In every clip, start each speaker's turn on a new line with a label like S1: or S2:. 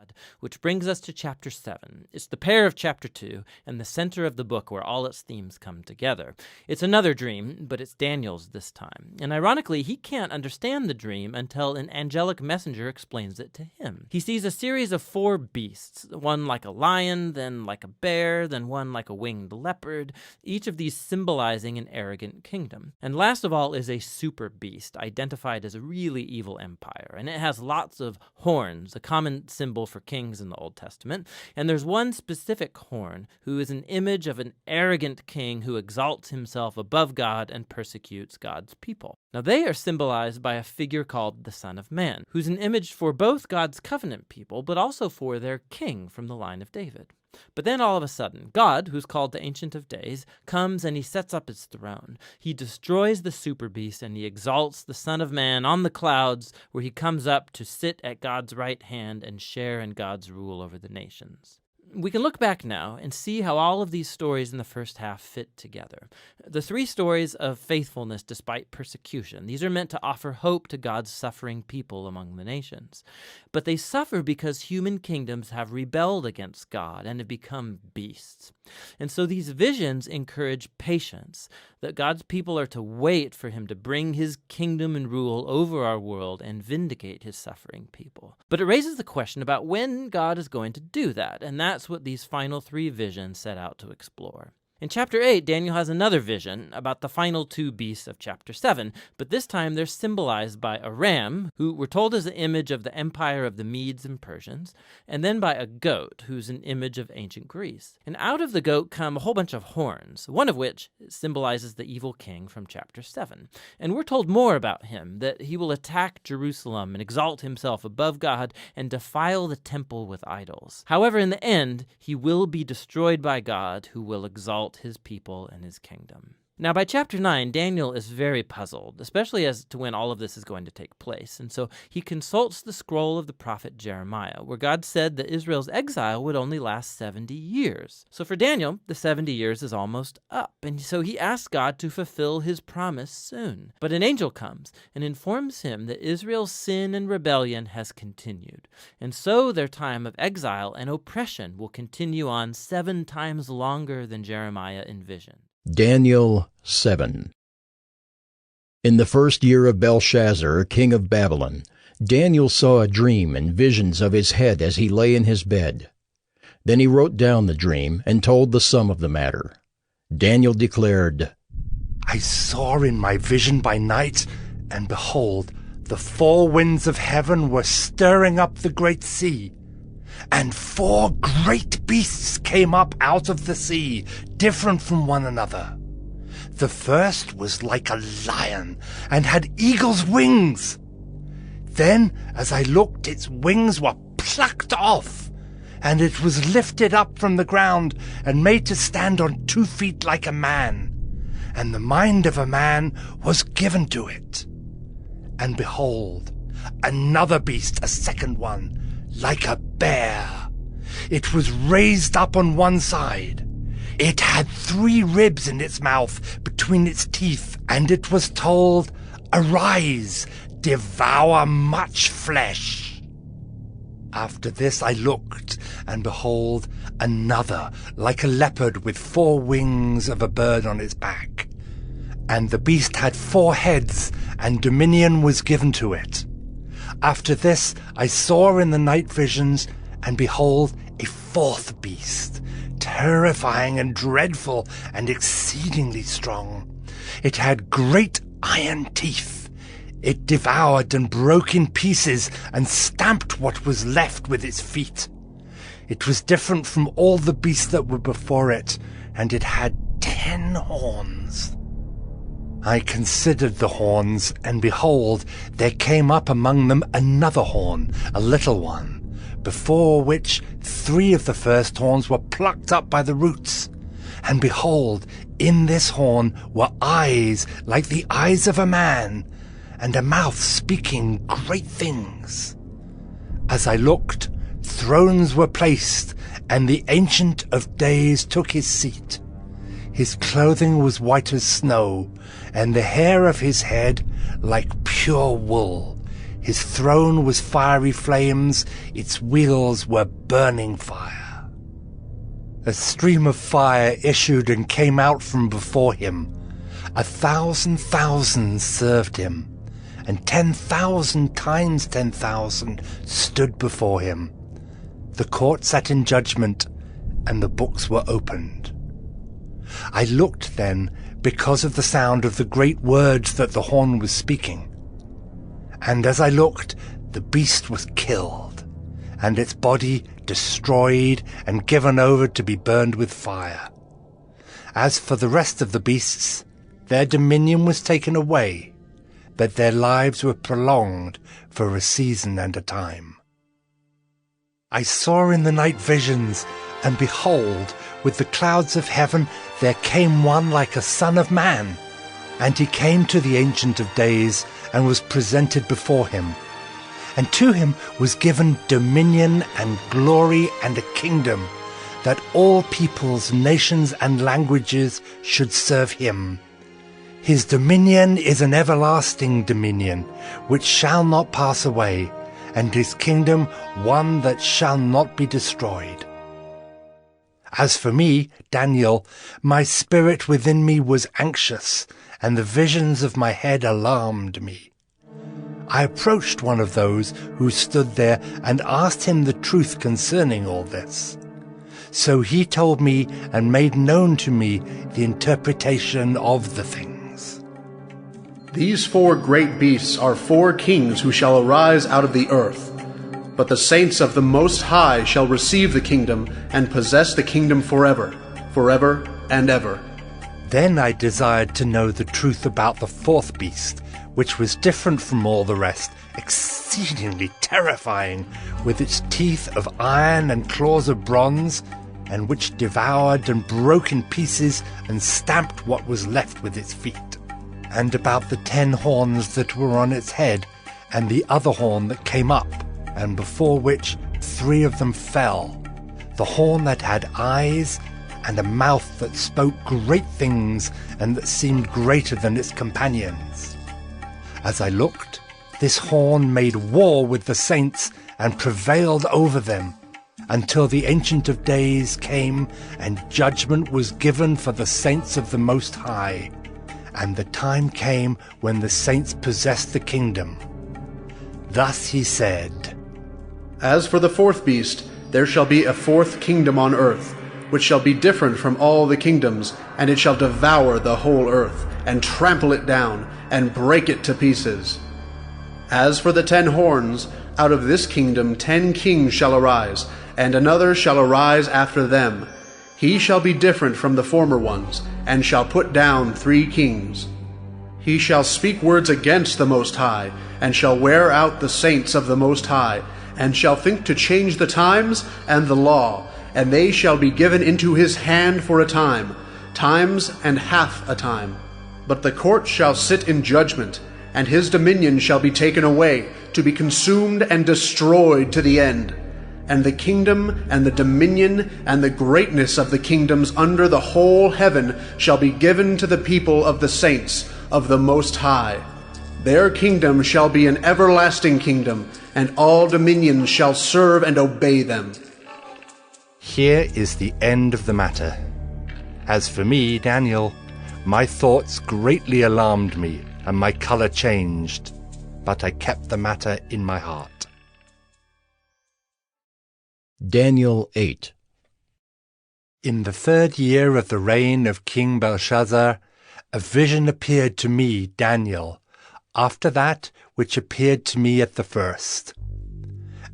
S1: God, which brings us to chapter 7. It's the pair of chapter 2 and the center of the book where all its themes come together. It's another dream, but it's Daniel's this time. And ironically, he can't understand the dream until an angelic messenger explains it to him. He sees a series of 4 beasts, one like a lion, then like a bear, then one like a winged leopard, each of these symbolizing an arrogant kingdom. And last of all is a super beast, identified as a really evil empire, and it has lots of horns, a common symbol for kings in the Old Testament. And there's one specific horn who is an image of an arrogant king who exalts himself above God and persecutes God's people. Now they are symbolized by a figure called the Son of Man, who's an image for both God's covenant people, but also for their king from the line of David. But then all of a sudden, God, who's called the Ancient of Days, comes and he sets up his throne. He destroys the super beast and he exalts the Son of Man on the clouds, where he comes up to sit at God's right hand and share in God's rule over the nations. We can look back now and see how all of these stories in the first half fit together. The 3 stories of faithfulness despite persecution, these are meant to offer hope to God's suffering people among the nations. But they suffer because human kingdoms have rebelled against God and have become beasts. And so these visions encourage patience, that God's people are to wait for him to bring his kingdom and rule over our world and vindicate his suffering people. But it raises the question about when God is going to do that, and that's what these final 3 visions set out to explore. In chapter 8, Daniel has another vision about the final 2 beasts of chapter 7, but this time they're symbolized by a ram, who we're told is an image of the empire of the Medes and Persians, and then by a goat, who's an image of ancient Greece. And out of the goat come a whole bunch of horns, one of which symbolizes the evil king from chapter 7. And we're told more about him, that he will attack Jerusalem and exalt himself above God and defile the temple with idols. However, in the end, he will be destroyed by God, who will exalt his people and his kingdom. Now, by chapter 9, Daniel is very puzzled, especially as to when all of this is going to take place. And so he consults the scroll of the prophet Jeremiah, where God said that Israel's exile would only last 70 years. So for Daniel, the 70 years is almost up. And so he asks God to fulfill his promise soon. But an angel comes and informs him that Israel's sin and rebellion has continued. And so their time of exile and oppression will continue on 7 times longer than Jeremiah envisioned.
S2: Daniel 7. In the first year of Belshazzar, king of Babylon, Daniel saw a dream and visions of his head as he lay in his bed. Then he wrote down the dream and told the sum of the matter. Daniel declared,
S3: I saw in my vision by night, and behold, the 4 winds of heaven were stirring up the great sea. And 4 great beasts came up out of the sea, different from one another. The first was like a lion, and had eagle's wings. Then, as I looked, its wings were plucked off, and it was lifted up from the ground, and made to stand on 2 feet like a man. And the mind of a man was given to it. And behold, another beast, a second one, like a bear. It was raised up on one side. It had 3 ribs in its mouth between its teeth, and it was told, Arise, devour much flesh. After this I looked, and behold, another, like a leopard with 4 wings of a bird on its back. And the beast had 4 heads, and dominion was given to it. After this I saw in the night visions, and behold, a 4th beast, terrifying and dreadful and exceedingly strong. It had great iron teeth. It devoured and broke in pieces and stamped what was left with its feet. It was different from all the beasts that were before it, and it had 10 horns. I considered the horns, and behold, there came up among them another horn, a little one, before which 3 of the first horns were plucked up by the roots. And behold, in this horn were eyes like the eyes of a man, and a mouth speaking great things. As I looked, thrones were placed, and the Ancient of Days took his seat. His clothing was white as snow, and the hair of his head like pure wool. His throne was fiery flames, its wheels were burning fire. A stream of fire issued and came out from before him. 1,000,000 served him, and 10,000 times 10,000 stood before him. The court sat in judgment, and the books were opened. I looked then because of the sound of the great words that the horn was speaking. And as I looked, the beast was killed, and its body destroyed and given over to be burned with fire. As for the rest of the beasts, their dominion was taken away, but their lives were prolonged for a season and a time. I saw in the night visions, and behold, with the clouds of heaven there came one like a son of man. And he came to the Ancient of Days, and was presented before him. And to him was given dominion and glory and a kingdom, that all peoples, nations, and languages should serve him. His dominion is an everlasting dominion, which shall not pass away, and his kingdom one that shall not be destroyed. As for me, Daniel, my spirit within me was anxious, and the visions of my head alarmed me. I approached one of those who stood there and asked him the truth concerning all this. So he told me and made known to me the interpretation of the things.
S4: These 4 great beasts are 4 kings who shall arise out of the earth. But the saints of the Most High shall receive the kingdom and possess the kingdom forever, forever and ever.
S3: Then I desired to know the truth about the 4th beast, which was different from all the rest, exceedingly terrifying, with its teeth of iron and claws of bronze, and which devoured and broke in pieces and stamped what was left with its feet. And about the 10 horns that were on its head, and the other horn that came up, and before which 3 of them fell, the horn that had eyes, and a mouth that spoke great things, and that seemed greater than its companions. As I looked, this horn made war with the saints, and prevailed over them, until the Ancient of Days came, and judgment was given for the saints of the Most High. And the time came when the saints possessed the kingdom. Thus he said,
S4: As for the 4th beast, there shall be a 4th kingdom on earth, which shall be different from all the kingdoms, and it shall devour the whole earth, and trample it down, and break it to pieces. As for the 10 horns, out of this kingdom 10 kings shall arise, and another shall arise after them. He shall be different from the former ones, and shall put down 3 kings. He shall speak words against the Most High, and shall wear out the saints of the Most High, and shall think to change the times and the law, and they shall be given into his hand for a time, times and half a time. But the court shall sit in judgment, and his dominion shall be taken away, to be consumed and destroyed to the end. And the kingdom and the dominion and the greatness of the kingdoms under the whole heaven shall be given to the people of the saints of the Most High. Their kingdom shall be an everlasting kingdom, and all dominions shall serve and obey them.
S3: Here is the end of the matter. As for me, Daniel, my thoughts greatly alarmed me, and my color changed, but I kept the matter in my heart.
S2: Daniel 8.
S3: In the 3rd year of the reign of King Belshazzar, a vision appeared to me, Daniel, after that which appeared to me at the first.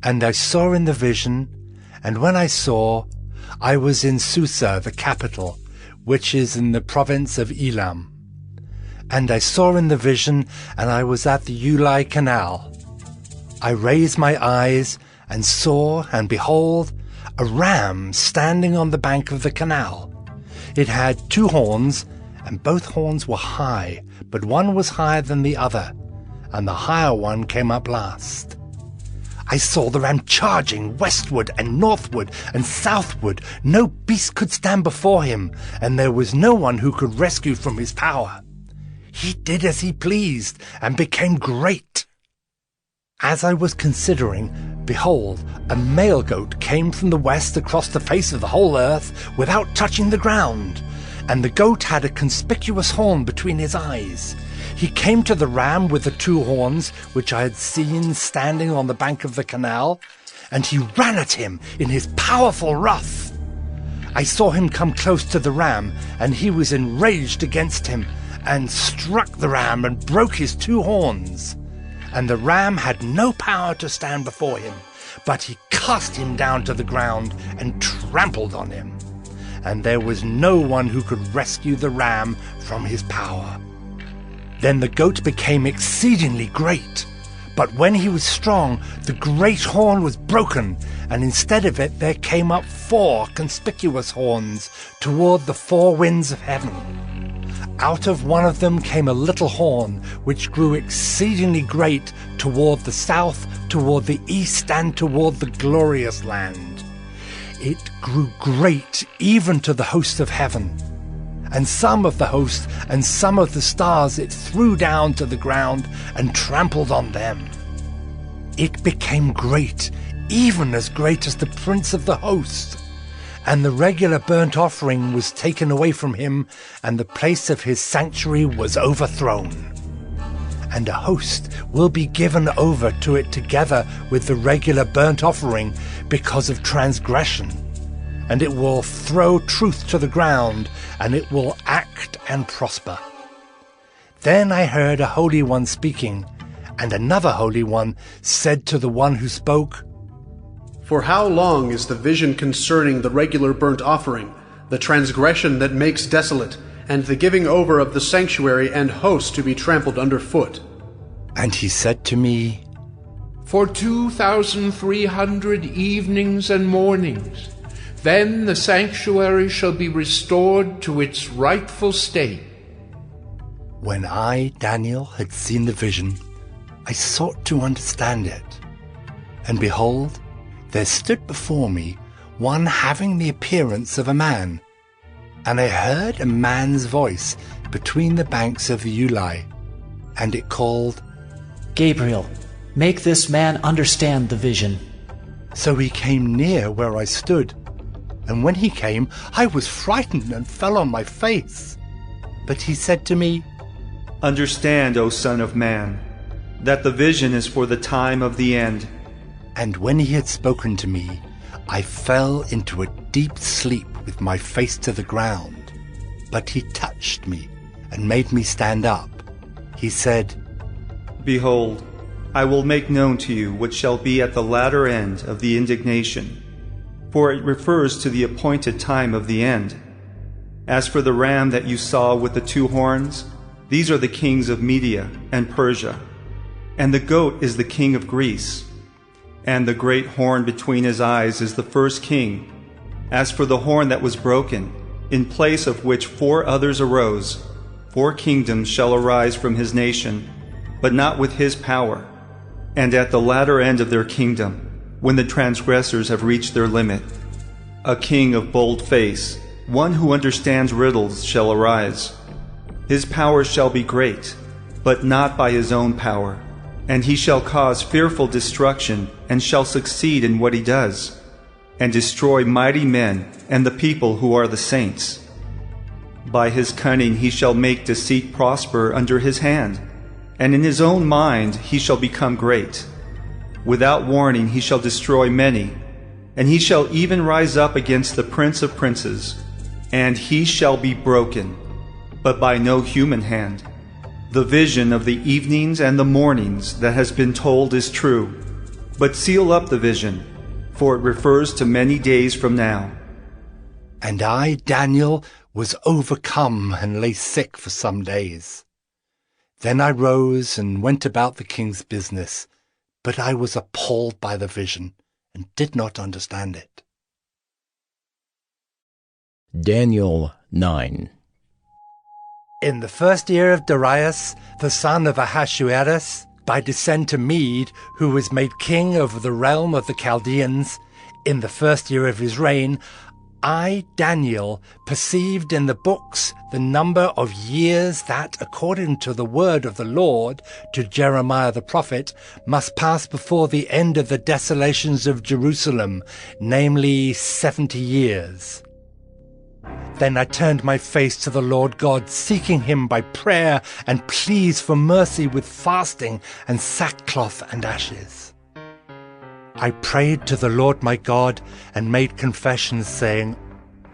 S3: And I saw in the vision, and when I saw, I was in Susa, the capital, which is in the province of Elam. And I saw in the vision, and I was at the Ulai Canal. I raised my eyes, and saw, and behold, a ram standing on the bank of the canal. It had 2 horns, and both horns were high, but one was higher than the other, and the higher one came up last. I saw the ram charging westward and northward and southward. No beast could stand before him, and there was no one who could rescue from his power. He did as he pleased, and became great. As I was considering, behold, a male goat came from the west across the face of the whole earth without touching the ground, and the goat had a conspicuous horn between his eyes. He came to the ram with the two horns, which I had seen standing on the bank of the canal, and he ran at him in his powerful wrath. I saw him come close to the ram, and he was enraged against him, and struck the ram and broke his two horns. And the ram had no power to stand before him, but he cast him down to the ground and trampled on him. And there was no one who could rescue the ram from his power. Then the goat became exceedingly great. But when he was strong, the great horn was broken, and instead of it there came up 4 conspicuous horns toward the 4 winds of heaven. Out of one of them came a little horn, which grew exceedingly great toward the south, toward the east, and toward the glorious land. It grew great even to the host of heaven. And some of the host and some of the stars it threw down to the ground and trampled on them. It became great, even as great as the prince of the host. And the regular burnt offering was taken away from him, and the place of his sanctuary was overthrown. And a host will be given over to it together with the regular burnt offering because of transgression. And it will throw truth to the ground, and it will act and prosper. Then I heard a Holy One speaking, and another Holy One said to the one who spoke,
S4: For how long is the vision concerning the regular burnt offering, the transgression that makes desolate, and the giving over of the sanctuary and host to be trampled underfoot?
S3: And he said to me,
S5: For 2,300 evenings and mornings, then the sanctuary shall be restored to its rightful state.
S3: When I, Daniel, had seen the vision, I sought to understand it. And behold, there stood before me one having the appearance of a man. And I heard a man's voice between the banks of the Ulai, and it called,
S6: Gabriel, make this man understand the vision.
S3: So he came near where I stood. And when he came, I was frightened and fell on my face. But he said to me,
S7: Understand, O Son of Man, that the vision is for the time of the end.
S3: And when he had spoken to me, I fell into a deep sleep with my face to the ground. But he touched me and made me stand up. He said,
S7: Behold, I will make known to you what shall be at the latter end of the indignation, for it refers to the appointed time of the end. As for the ram that you saw with the 2 horns, these are the kings of Media and Persia, and the goat is the king of Greece, and the great horn between his eyes is the first king. As for the horn that was broken, in place of which 4 others arose, 4 kingdoms shall arise from his nation, but not with his power. And at the latter end of their kingdom, when the transgressors have reached their limit, a king of bold face, one who understands riddles, shall arise. His power shall be great, but not by his own power, and he shall cause fearful destruction, and shall succeed in what he does, and destroy mighty men and the people who are the saints. By his cunning he shall make deceit prosper under his hand, and in his own mind he shall become great. Without warning he shall destroy many, and he shall even rise up against the Prince of Princes, and he shall be broken, but by no human hand. The vision of the evenings and the mornings that has been told is true, but seal up the vision, for it refers to many days from now.
S3: And I, Daniel, was overcome and lay sick for some days. Then I rose and went about the king's business, but I was appalled by the vision and did not understand it.
S2: Daniel 9.
S3: In the first year of Darius, the son of Ahasuerus, by descent to Mede, who was made king over the realm of the Chaldeans, in the first year of his reign, I, Daniel, perceived in the books the number of years that, according to the word of the Lord to Jeremiah the prophet, must pass before the end of the desolations of Jerusalem, namely 70 years. Then I turned my face to the Lord God, seeking him by prayer and pleas for mercy with fasting and sackcloth and ashes. I prayed to the Lord my God and made confessions, saying,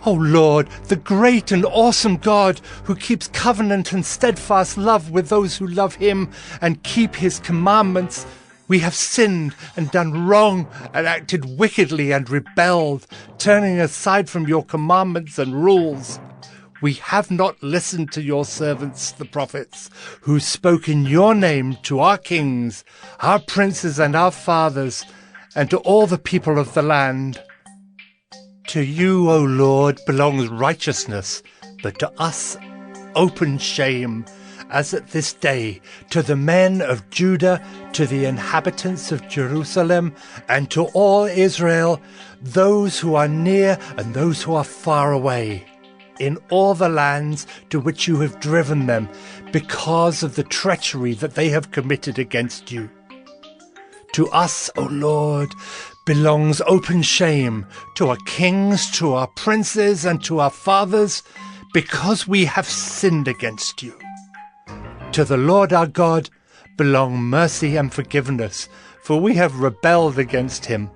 S3: O Lord, the great and awesome God, who keeps covenant and steadfast love with those who love him and keep his commandments, we have sinned and done wrong and acted wickedly and rebelled, turning aside from your commandments and rules. We have not listened to your servants, the prophets, who spoke in your name to our kings, our princes and our fathers, and to all the people of the land. To you, O Lord, belongs righteousness, but to us open shame, as at this day, to the men of Judah, to the inhabitants of Jerusalem, and to all Israel, those who are near and those who are far away, in all the lands to which you have driven them, because of the treachery that they have committed against you. To us, O Lord, belongs open shame, to our kings, to our princes, and to our fathers, because we have sinned against you. To the Lord our God belong mercy and forgiveness, for we have rebelled against him,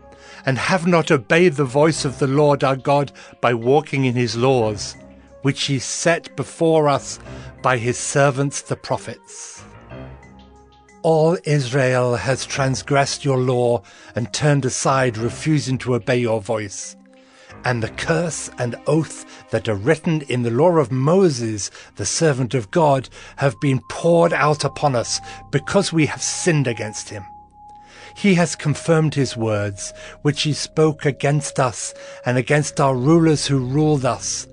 S3: and have not obeyed the voice of the Lord our God by walking in his laws, which he set before us by his servants the prophets. All Israel has transgressed your law and turned aside, refusing to obey your voice. And the curse and oath that are written in the law of Moses, the servant of God, have been poured out upon us, because we have sinned against him. He has confirmed his words, which he spoke against us and against our rulers who ruled us,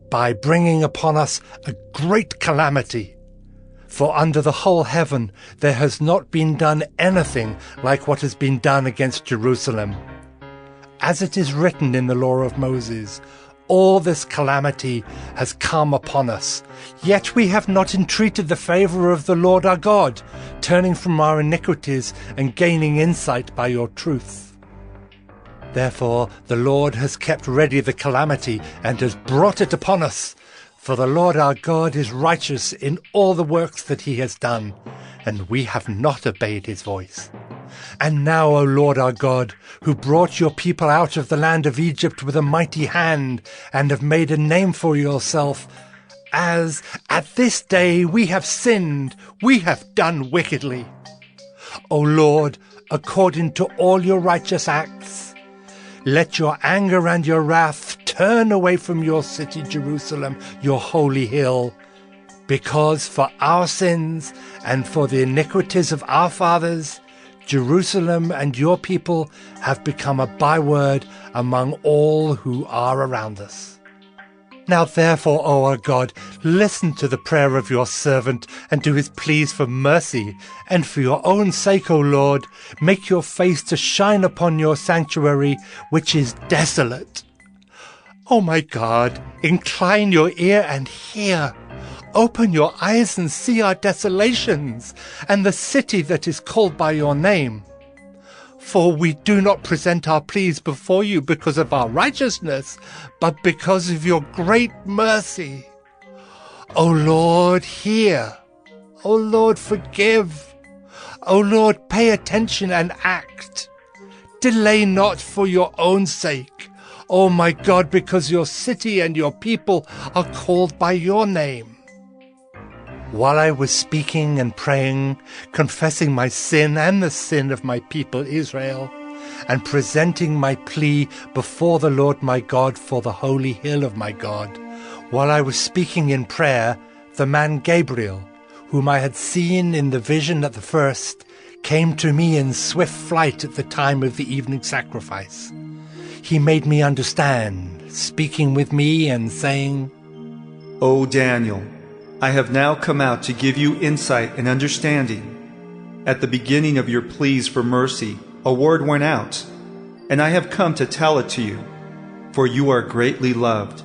S3: by bringing upon us a great calamity. For under the whole heaven there has not been done anything like what has been done against Jerusalem. As it is written in the law of Moses, all this calamity has come upon us, yet we have not entreated the favor of the Lord our God, turning from our iniquities and gaining insight by your truth. Therefore the Lord has kept ready the calamity and has brought it upon us. For the Lord our God is righteous in all the works that he has done, and we have not obeyed his voice. And now, O Lord our God, who brought your people out of the land of Egypt with a mighty hand, and have made a name for yourself, as at this day we have sinned, we have done wickedly. O Lord, according to all your righteous acts, let your anger and your wrath turn away from your city, Jerusalem, your holy hill, because for our sins and for the iniquities of our fathers, Jerusalem and your people have become a byword among all who are around us. Now therefore, O our God, listen to the prayer of your servant and to his pleas for mercy, and for your own sake, O Lord, make your face to shine upon your sanctuary, which is desolate. O my God, incline your ear and hear. Open your eyes and see our desolations, and the city that is called by your name. For we do not present our pleas before you because of our righteousness, but because of your great mercy. O Lord, hear. O Lord, forgive. O Lord, pay attention and act. Delay not for your own sake, O my God, because your city and your people are called by your name. While I was speaking and praying, confessing my sin and the sin of my people Israel, and presenting my plea before the Lord my God for the holy hill of my God, while I was speaking in prayer, the man Gabriel, whom I had seen in the vision at the first, came to me in swift flight at the time of the evening sacrifice. He made me understand, speaking with me and saying,
S7: O Daniel, I have now come out to give you insight and understanding. At the beginning of your pleas for mercy, a word went out, and I have come to tell it to you. for you are greatly loved.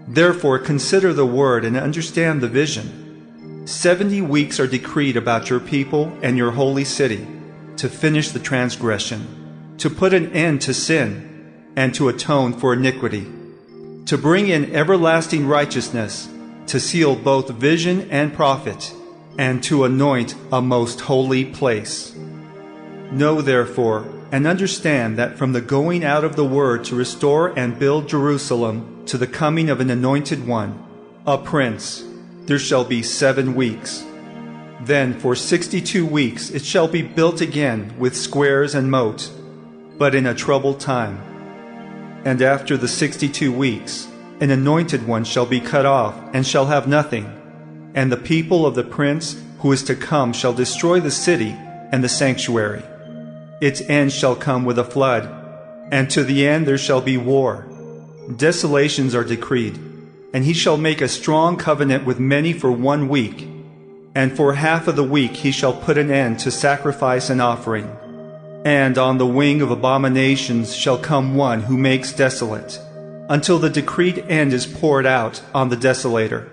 S7: Therefore consider the word and understand the vision. 70 weeks are decreed about your people and your holy city, to finish the transgression, to put an end to sin, and to atone for iniquity, to bring in everlasting righteousness, to seal both vision and prophet, and to anoint a most holy place. Know therefore and understand that from the going out of the word to restore and build Jerusalem to the coming of an anointed one, a prince, there shall be 7 weeks. Then for 62 weeks it shall be built again with squares and moat, but in a troubled time. And after the 62 weeks, an anointed one shall be cut off and shall have nothing, and the people of the prince who is to come shall destroy the city and the sanctuary. Its end shall come with a flood, and to the end there shall be war. Desolations are decreed, and he shall make a strong covenant with many for 1 week, and for half of the week he shall put an end to sacrifice and offering. And on the wing of abominations shall come one who makes desolate, until the decreed end is poured out on the desolator.